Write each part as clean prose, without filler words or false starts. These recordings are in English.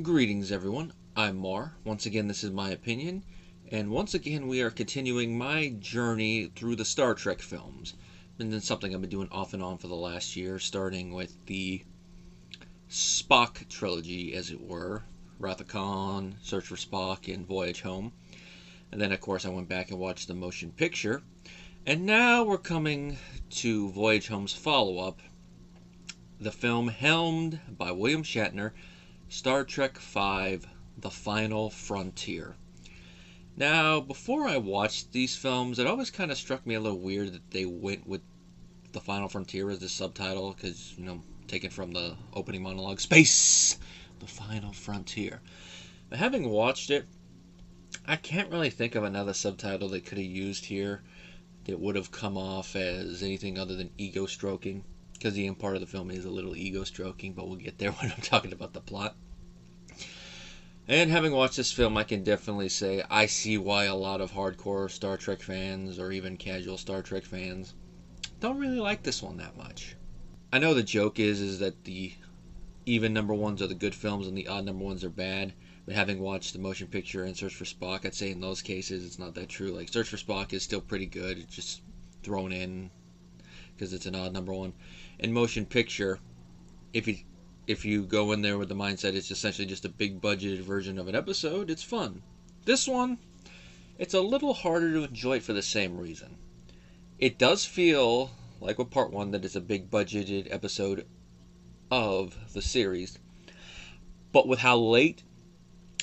Greetings everyone, I'm Mar. Once again this is my opinion, and once again we are continuing my journey through the Star Trek films. And it's something I've been doing off and on for the last year, starting with the Spock trilogy, as it were. Wrath of Khan, Search for Spock, and Voyage Home. And then of course I went back and watched the motion picture. And now we're coming to Voyage Home's follow-up, the film helmed by William Shatner, Star Trek V, The Final Frontier. Now, before I watched these films, it always kind of struck me a little weird that they went with The Final Frontier as the subtitle, because, taken from the opening monologue, Space! The Final Frontier. But having watched it, I can't really think of another subtitle they could have used here that would have come off as anything other than ego-stroking. Because the end part of the film is a little ego-stroking, but we'll get there when I'm talking about the plot. And having watched this film, I can definitely say I see why a lot of hardcore Star Trek fans, or even casual Star Trek fans, don't really like this one that much. I know the joke is that the even number ones are the good films and the odd number ones are bad. But having watched the motion picture and Search for Spock, I'd say in those cases it's not that true. Like, Search for Spock is still pretty good. It's just thrown in because it's an odd number one. In motion picture, if you go in there with the mindset it's essentially just a big budgeted version of an episode, it's fun. This one, it's a little harder to enjoy for the same reason. It does feel like with part one that it's a big budgeted episode of the series, but with how late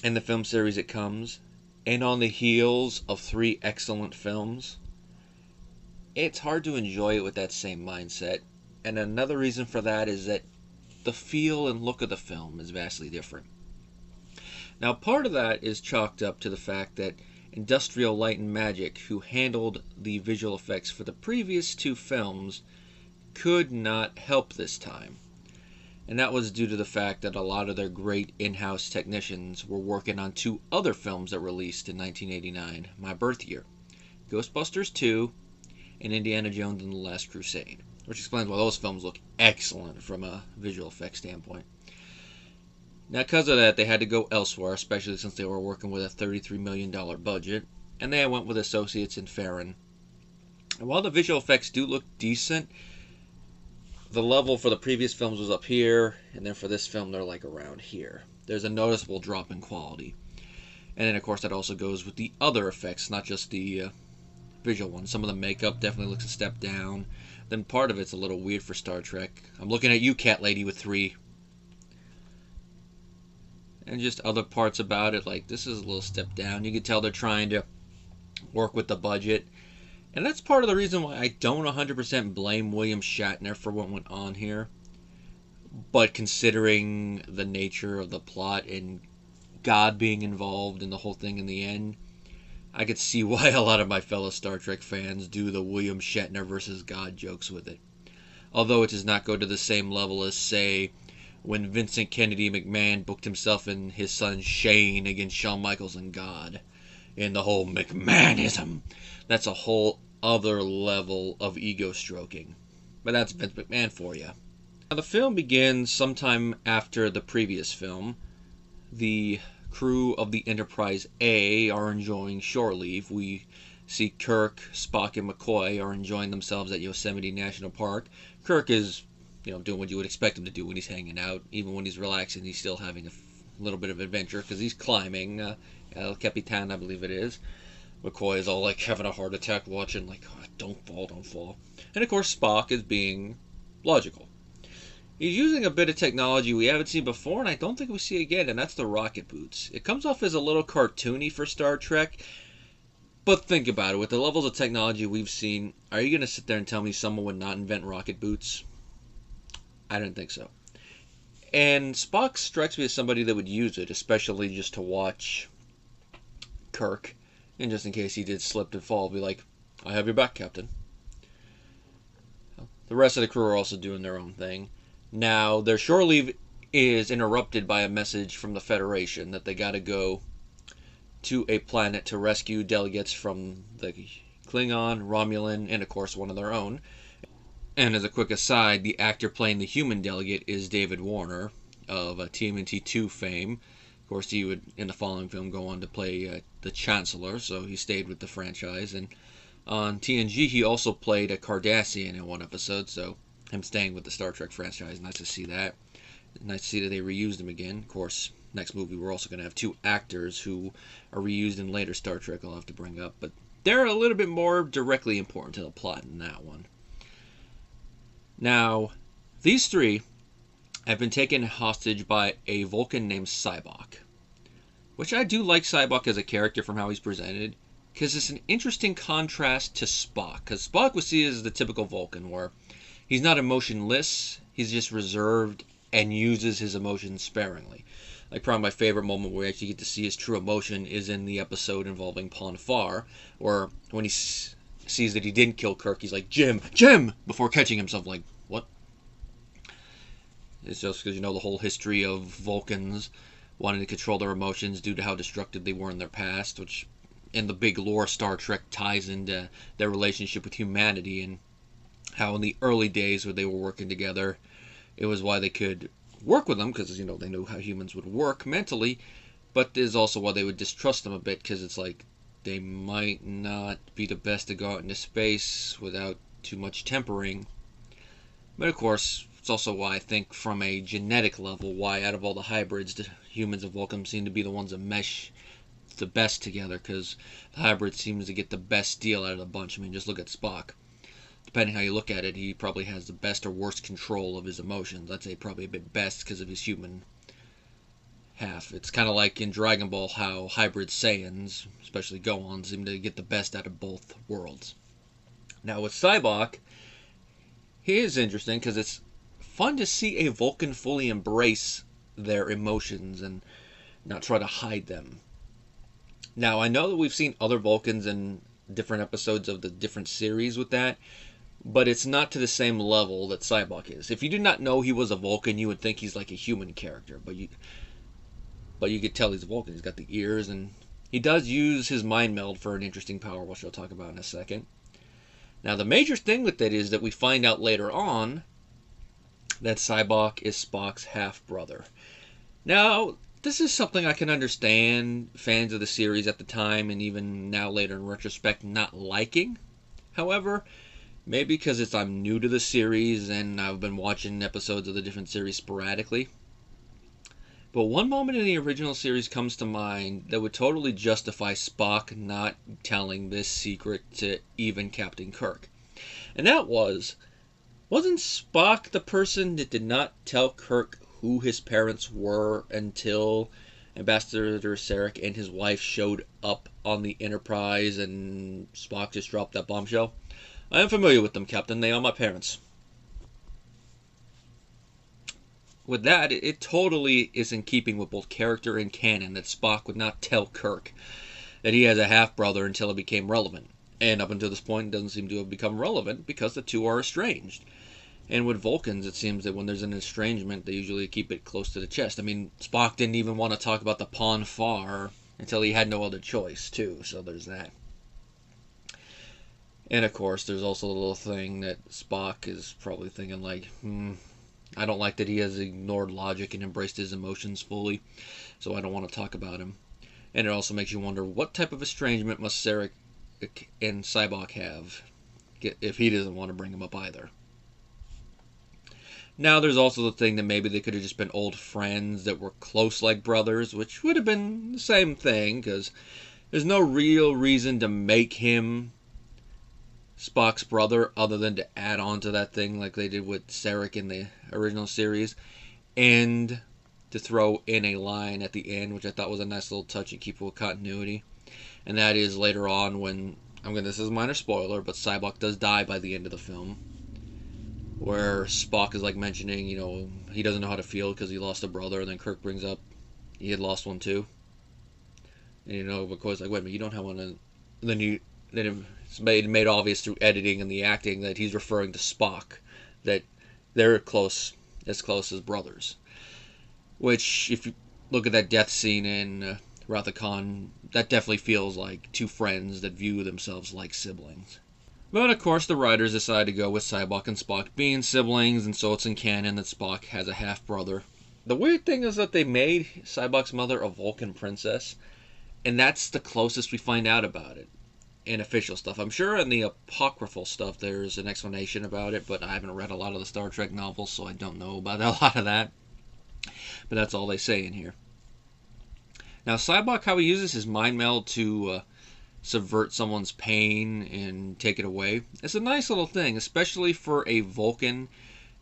in the film series it comes, and on the heels of 3 excellent films, it's hard to enjoy it with that same mindset. And another reason for that is that the feel and look of the film is vastly different. Now, part of that is chalked up to the fact that Industrial Light and Magic, who handled the visual effects for the previous 2 films, could not help this time. And that was due to the fact that a lot of their great in-house technicians were working on 2 other films that released in 1989, my birth year, Ghostbusters 2 and Indiana Jones and the Last Crusade. Which explains why those films look excellent from a visual effects standpoint. Now, because of that, they had to go elsewhere, especially since they were working with a $33 million budget, and they went with associates in Farron. And while the visual effects do look decent, the level for the previous films was up here, and then for this film, they're like around here. There's a noticeable drop in quality. And then, of course, that also goes with the other effects, not just the visual ones. Some of the makeup definitely looks a step down. Then part of it's a little weird for Star Trek. I'm looking at you, Cat Lady with 3. And just other parts about it, like this is a little step down. You can tell they're trying to work with the budget. And that's part of the reason why I don't 100% blame William Shatner for what went on here. But considering the nature of the plot and God being involved in the whole thing in the end, I could see why a lot of my fellow Star Trek fans do the William Shatner versus God jokes with it. Although it does not go to the same level as, say, when Vincent Kennedy McMahon booked himself and his son Shane against Shawn Michaels and God. In the whole McMahonism. That's a whole other level of ego stroking. But that's Vince McMahon for you. Now, the film begins sometime after the previous film. The crew of the Enterprise-A are enjoying shore leave. We see Kirk, Spock, and McCoy are enjoying themselves at Yosemite National Park. Kirk is, doing what you would expect him to do when he's hanging out. Even when he's relaxing, he's still having a little bit of adventure because he's climbing El Capitan, I believe it is. McCoy is all like having a heart attack watching, like, oh, don't fall. And of course, Spock is being logical. He's using a bit of technology we haven't seen before, and I don't think we see again, and that's the rocket boots. It comes off as a little cartoony for Star Trek, but think about it. With the levels of technology we've seen, are you going to sit there and tell me someone would not invent rocket boots? I don't think so. And Spock strikes me as somebody that would use it, especially just to watch Kirk, and just in case he did slip and fall, be like, I have your back, Captain. The rest of the crew are also doing their own thing. Now, their shore leave is interrupted by a message from the Federation that they gotta go to a planet to rescue delegates from the Klingon, Romulan, and of course one of their own. And as a quick aside, the actor playing the human delegate is David Warner of TMNT 2 fame. course, he would, in the following film, go on to play the Chancellor, so he stayed with the franchise. And on TNG, he also played a Cardassian in one episode, so him staying with the Star Trek franchise, nice to see that. Nice to see that they reused him again. Of course, next movie we're also going to have two actors who are reused in later Star Trek I'll have to bring up, but they're a little bit more directly important to the plot in that one. Now, these three have been taken hostage by a Vulcan named Sybok, which I do like Sybok as a character from how he's presented, because it's an interesting contrast to Spock, because Spock was seen as the typical Vulcan, where he's not emotionless, he's just reserved and uses his emotions sparingly. Like, probably my favorite moment where we actually get to see his true emotion is in the episode involving Pon farr, where when he sees that he didn't kill Kirk, he's like, Jim, before catching himself, like, what? It's just because, the whole history of Vulcans wanting to control their emotions due to how destructive they were in their past, which in the big lore Star Trek ties into their relationship with humanity, and how in the early days when they were working together, it was why they could work with them, because, they knew how humans would work mentally, but is also why they would distrust them a bit, because it's like, they might not be the best to go out into space without too much tempering. But of course, it's also why I think from a genetic level, why out of all the hybrids, the humans and Vulcans seem to be the ones that mesh the best together, because the hybrid seems to get the best deal out of the bunch. I mean, just look at Spock. Depending how you look at it, he probably has the best or worst control of his emotions. I'd say probably a bit best because of his human half. It's kind of like in Dragon Ball how hybrid Saiyans, especially Gohan, seem to get the best out of both worlds. Now with Sybok, he is interesting because it's fun to see a Vulcan fully embrace their emotions and not try to hide them. Now, I know that we've seen other Vulcans in different episodes of the different series with that, but it's not to the same level that Sybok is. If you did not know he was a Vulcan, you would think he's like a human character, but you could tell he's a Vulcan. He's got the ears, and he does use his mind meld for an interesting power, which I'll talk about in a second. Now, the major thing with that is that we find out later on that Sybok is Spock's half-brother. Now, this is something I can understand fans of the series at the time, and even now later in retrospect, not liking. However, maybe because I'm new to the series and I've been watching episodes of the different series sporadically. But one moment in the original series comes to mind that would totally justify Spock not telling this secret to even Captain Kirk. And that wasn't Spock the person that did not tell Kirk who his parents were until Ambassador Sarek and his wife showed up on the Enterprise and Spock just dropped that bombshell? I am familiar with them, Captain. They are my parents. With that, it totally is in keeping with both character and canon that Spock would not tell Kirk that he has a half-brother until it became relevant. And up until this point, it doesn't seem to have become relevant because the two are estranged. And with Vulcans, it seems that when there's an estrangement, they usually keep it close to the chest. I mean, Spock didn't even want to talk about the Pon farr until he had no other choice, too. So there's that. And of course, there's also a little thing that Spock is probably thinking like, I don't like that he has ignored logic and embraced his emotions fully, so I don't want to talk about him. And it also makes you wonder, what type of estrangement must Sarek and Sybok have if he doesn't want to bring him up either? Now, there's also the thing that maybe they could have just been old friends that were close like brothers, which would have been the same thing, because there's no real reason to make him Spock's brother other than to add on to that thing like they did with Sarek in the original series, and to throw in a line at the end, which I thought was a nice little touch and keep with continuity. And that is later on when, this is a minor spoiler, but Sybok does die by the end of the film, where Spock is like mentioning, he doesn't know how to feel because he lost a brother, and then Kirk brings up he had lost one too. And McCoy's like, wait a minute, you don't have one. And then it's made obvious through editing and the acting that he's referring to Spock, that they're as close as brothers. Which, if you look at that death scene in Wrath of Khan, that definitely feels like two friends that view themselves like siblings. But of course, the writers decided to go with Sybok and Spock being siblings, and so it's in canon that Spock has a half-brother. The weird thing is that they made Sybok's mother a Vulcan princess, and that's the closest we find out about it in official stuff. I'm sure in the apocryphal stuff there's an explanation about it, but I haven't read a lot of the Star Trek novels, so I don't know about a lot of that. But that's all they say in here. Now, Sybok, how he uses his mind meld to subvert someone's pain and take it away, it's a nice little thing, especially for a Vulcan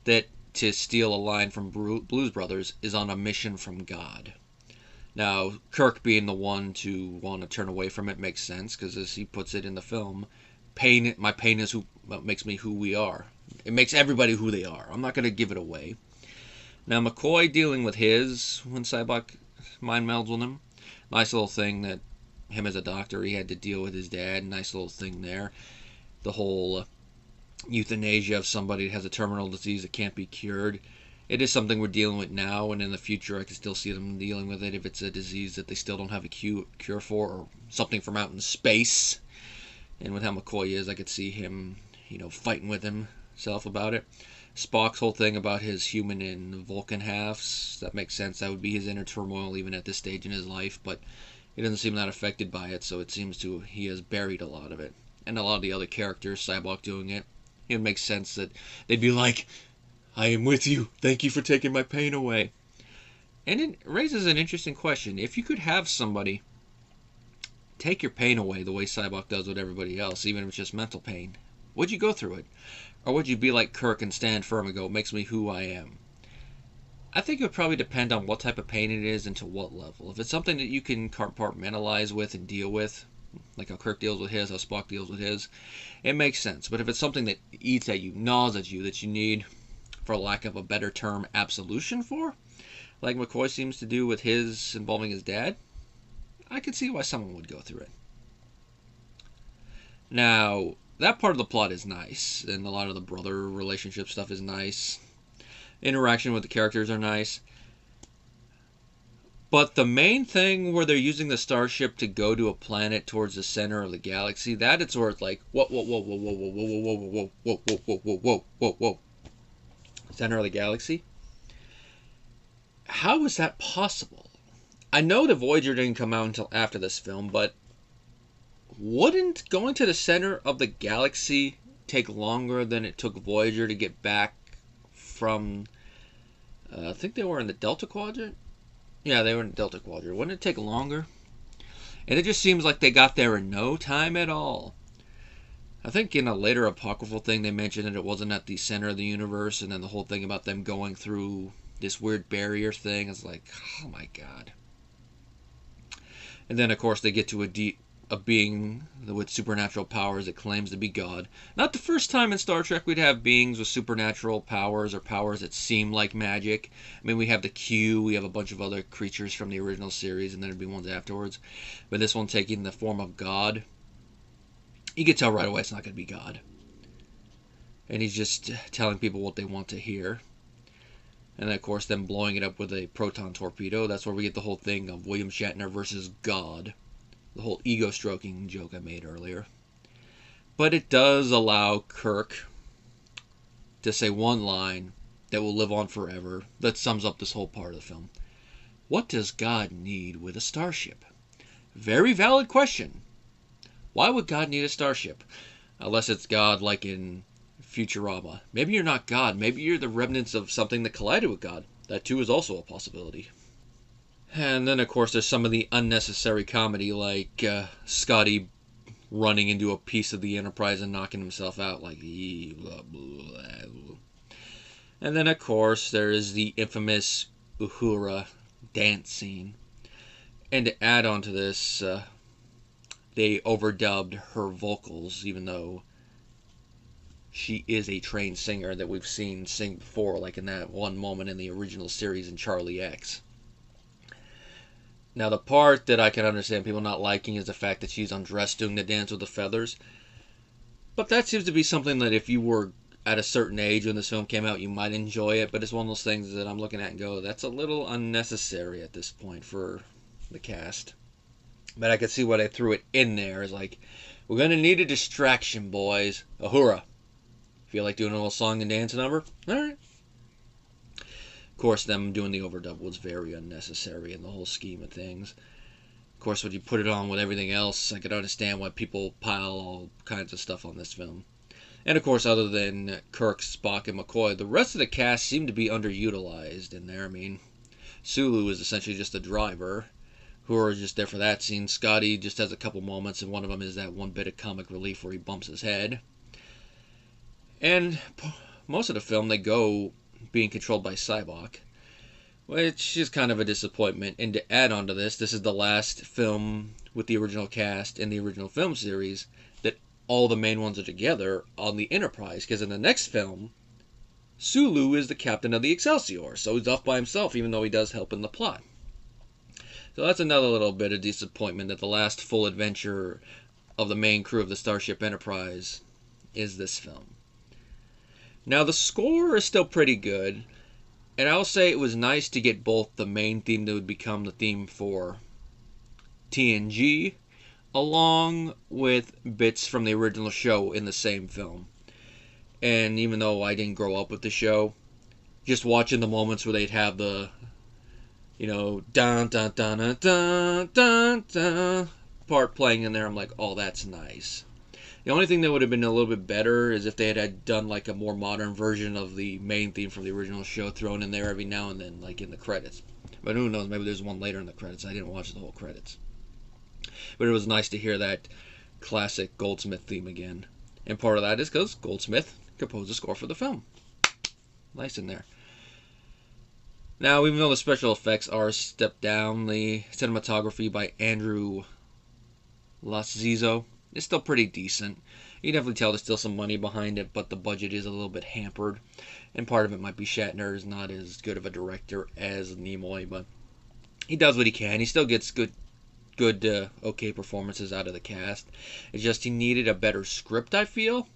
that, to steal a line from Blues Brothers, is on a mission from God. Now, Kirk being the one to want to turn away from it makes sense, because as he puts it in the film, my pain is what makes me who we are. It makes everybody who they are. I'm not going to give it away. Now, McCoy dealing with his, when Sybok mind melds with him, nice little thing that him as a doctor, he had to deal with his dad. Nice little thing there. The whole euthanasia of somebody that has a terminal disease that can't be cured. It is something we're dealing with now, and in the future I can still see them dealing with it if it's a disease that they still don't have a cure for, or something from out in space. And with how McCoy is, I could see him, fighting with himself about it. Spock's whole thing about his human and Vulcan halves, that makes sense. That would be his inner turmoil even at this stage in his life, but he doesn't seem that affected by it, so it seems he has buried a lot of it. And a lot of the other characters, Sybok doing it, it makes sense that they'd be like, I am with you. Thank you for taking my pain away. And it raises an interesting question. If you could have somebody take your pain away the way Sybok does with everybody else, even if it's just mental pain, would you go through it? Or would you be like Kirk and stand firm and go, it makes me who I am? I think it would probably depend on what type of pain it is and to what level. If it's something that you can compartmentalize with and deal with, like how Kirk deals with his, how Spock deals with his, it makes sense. But if it's something that eats at you, gnaws at you, that you need, for lack of a better term, absolution for, like McCoy seems to do with his involving his dad, I could see why someone would go through it. Now, that part of the plot is nice, and a lot of the brother relationship stuff is nice. Interaction with the characters are nice. But the main thing where they're using the starship to go to a planet towards the center of the galaxy, that it's where it's like, whoa, whoa, whoa, whoa, whoa, whoa, whoa, whoa, whoa, whoa, whoa, whoa, whoa, whoa, whoa, whoa. Center of the galaxy? How is that possible? I know the Voyager didn't come out until after this film, but wouldn't going to the center of the galaxy take longer than it took Voyager to get back from, I think they were in the Delta Quadrant? Yeah, they were in the Delta Quadrant. Wouldn't it take longer? And it just seems like they got there in no time at all. I think in a later apocryphal thing they mentioned that it wasn't at the center of the universe, and then the whole thing about them going through this weird barrier thing is like, oh my god. And then of course they get to a being with supernatural powers that claims to be God. Not the first time in Star Trek we'd have beings with supernatural powers or powers that seem like magic. I mean, we have the Q, we have a bunch of other creatures from the original series, and then there'd be ones afterwards. But this one taking the form of God, you can tell right away it's not going to be God. And he's just telling people what they want to hear. And then, of course, them blowing it up with a proton torpedo. That's where we get the whole thing of William Shatner versus God. The whole ego-stroking joke I made earlier. But it does allow Kirk to say one line that will live on forever that sums up this whole part of the film. What does God need with a starship? Very valid question. Why would God need a starship? Unless it's God like in Futurama. Maybe you're not God. Maybe you're the remnants of something that collided with God. That too is also a possibility. And then, of course, there's some of the unnecessary comedy, like Scotty running into a piece of the Enterprise and knocking himself out, like, blah, blah, blah. And then, of course, there is the infamous Uhura dance scene. And to add on to this, they overdubbed her vocals, even though she is a trained singer that we've seen sing before, like in that one moment in the original series in Charlie X. Now, the part that I can understand people not liking is the fact that she's undressed doing the dance with the feathers. But that seems to be something that if you were at a certain age when this film came out, you might enjoy it. But it's one of those things that I'm looking at and go, that's a little unnecessary at this point for the cast. But I could see why they threw it in there. It's like, we're going to need a distraction, boys. Uhura. Feel like doing a little song and dance number? Alright. Of course, them doing the overdub was very unnecessary in the whole scheme of things. Of course, when you put it on with everything else, I could understand why people pile all kinds of stuff on this film. And of course, other than Kirk, Spock, and McCoy, the rest of the cast seemed to be underutilized in there. I mean, Sulu is essentially just a driver, who are just there for that scene. Scotty just has a couple moments, and one of them is that one bit of comic relief where he bumps his head. And most of the film, they go being controlled by Sybok, which is kind of a disappointment. And to add on to this, this is the last film with the original cast in the original film series that all the main ones are together on the Enterprise, because in the next film, Sulu is the captain of the Excelsior, so he's off by himself, even though he does help in the plot. So that's another little bit of disappointment, that the last full adventure of the main crew of the Starship Enterprise is this film. Now, the score is still pretty good, and I'll say it was nice to get both the main theme that would become the theme for TNG, along with bits from the original show in the same film. And even though I didn't grow up with the show, just watching the moments where they'd have the, dun dun dun dun dun dun dun part playing in there, I'm like, oh, that's nice. The only thing that would have been a little bit better is if they had done like a more modern version of the main theme from the original show thrown in there every now and then, like in the credits. But who knows, maybe there's one later in the credits. I didn't watch the whole credits. But it was nice to hear that classic Goldsmith theme again. And part of that is because Goldsmith composed the score for the film. Nice in there. Now, even though the special effects are stepped down, the cinematography by Andrew Lacizo is still pretty decent. You can definitely tell there's still some money behind it, but the budget is a little bit hampered. And part of it might be Shatner is not as good of a director as Nimoy, but he does what he can. He still gets good, okay performances out of the cast. It's just he needed a better script, I feel.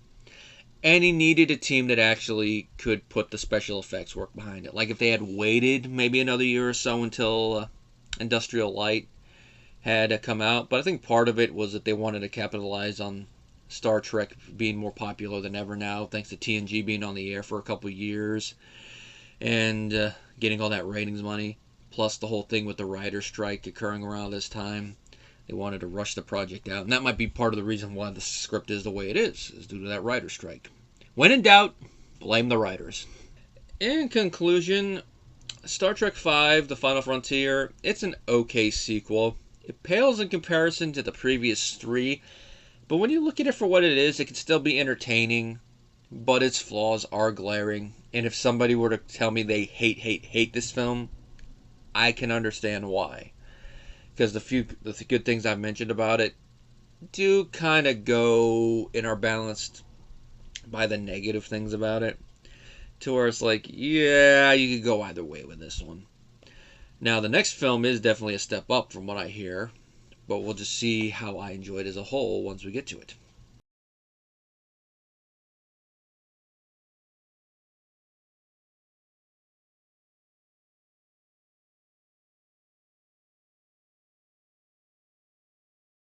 And he needed a team that actually could put the special effects work behind it. Like if they had waited maybe another year or so until Industrial Light had come out. But I think part of it was that they wanted to capitalize on Star Trek being more popular than ever now, thanks to TNG being on the air for a couple years and getting all that ratings money. Plus the whole thing with the writer's strike occurring around this time. They wanted to rush the project out. And that might be part of the reason why the script is the way it is due to that writer's strike. When in doubt, blame the writers. In conclusion, Star Trek V, The Final Frontier, it's an okay sequel. It pales in comparison to the previous three, but when you look at it for what it is, it can still be entertaining, but its flaws are glaring. And if somebody were to tell me they hate this film, I can understand why. Because the good things I've mentioned about it do kind of go and are balanced by the negative things about it, to where it's like, yeah, you could go either way with this one. Now, the next film is definitely a step up from what I hear, but we'll just see how I enjoy it as a whole once we get to it.